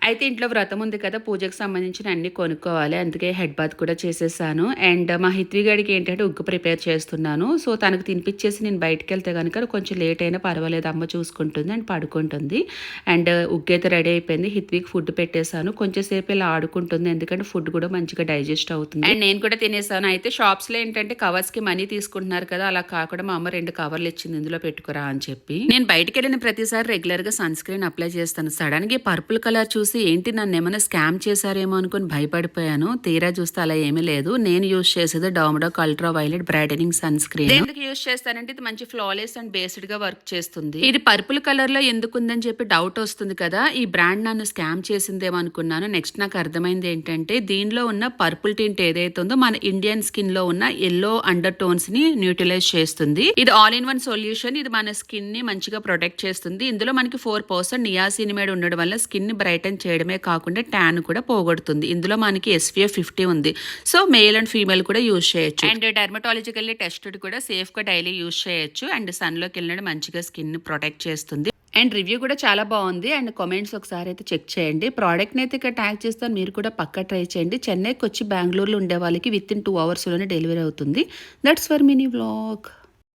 అయితే ఇంట్లో వ్రతం ఉంది కదా, పూజకు సంబంధించిన అన్ని కొనుక్కోవాలి. అందుకే హెడ్ బాత్ కూడా చేసేసాను. అండ్ మా హిత్వి గడికి ఏంటంటే ఉగ్గు ప్రిపేర్ చేస్తున్నాను. సో తనకు తినిపించేసి నేను బయటకెళ్తే కనుక కొంచెం లేట్ అయినా పర్వాలేదు, అమ్మ చూసుకుంటుంది అండ్ పడుకుంటుంది. అండ్ ఉగ్గు అయితే రెడీ అయిపోయింది. హిత్వికి ఫుడ్ పెట్టేశాను. కొంచెం సేపు ఇలా ఆడుకుంటుంది, ఎందుకంటే ఫుడ్ కూడా మంచిగా డైజెస్ట్ అవుతుంది. అండ్ నేను కూడా తినేసాను. అయితే షాప్స్లో ఏంటంటే కవర్స్కి మనీ తీసుకుంటున్నారు కదా, అలా కాకుండా మా అమ్మ 2 కవర్లు ఇచ్చింది, ఇందులో పెట్టుకురా అని చెప్పి. నేను బయటకు వెళ్ళిన ప్రతిసారి రెగ్యులర్గా సన్ స్క్రీన్ అప్లై చేస్తాను. సడన్ గా పర్పుల్ కలర్ చూసి ఏంటి నన్ను ఏమైనా స్కామ్ చేశారేమో అనుకుని భయపడిపోయాను. తీరా చూస్తే అలా ఏమీ లేదు. నేను యూజ్ చేసేది డామడాక్ ultra violet brightening sunscreen. ఎందుకు యూజ్ చేస్తానంటే ఇది మంచి ఫ్లాలెస్ అండ్ బేస్డ్ గా వర్క్ చేస్తుంది. ఇది పర్పుల్ కలర్ లో ఎందుకు ఉందని చెప్పి డౌట్ వస్తుంది కదా, ఈ బ్రాండ్ నన్ను స్కామ్ చేసిందేమో అనుకున్నాను. నెక్స్ట్ నాకు అర్థమైంది ఏంటంటే దీనిలో ఉన్న పర్పుల్ టింట్ ఏదైతే ఉందో మన ఇండియన్ స్కిన్ లో ఉన్న ఎల్లో అండర్ టోన్స్ ని న్యూట్రలైజ్ చేస్తుంది. ఇది ఆల్ ఇన్ వన్ సొల్యూషన్. ఇది మన స్కిన్ ని మంచిగా ప్రొటెక్ట్ చేస్తుంది. ఇందులో మనకి 4% నియాసినిమేడ్ ఉండడం వల్ల స్కిన్ ని బ్రైటన్ చేయడమే కాకుండా ట్యాన్ కూడా పోగొడుతుంది. ఇందులో మనకి SPF 50 ఉంది. సో మేల్ అండ్ ఫీమేల్ కూడా యూజ్ చేయొచ్చు. అండ్ డెర్మటాలజికల్లీ టెస్టెడ్ కూడా సేఫ్ గా డైలీ యూజ్ చేయొచ్చు. అండ్ సన్ లోకి వెళ్ళినప్పుడు మంచిగా స్కిన్ ని ప్రొటెక్ట్ చేస్తుంది. అండ్ రివ్యూ కూడా చాలా బాగుంది. అండ్ కామెంట్స్ ఒకసారి అయితే చెక్ చేయండి. ప్రోడక్ట్ని అయితే ఇక్కడ ట్యాగ్ చేస్తాను, మీరు కూడా పక్కా ట్రై చేయండి. చెన్నైకి వచ్చి బెంగళూరులో ఉండే వాళ్ళకి విత్ ఇన్ 2 hours లోనే డెలివరీ అవుతుంది. That's for mini vlog.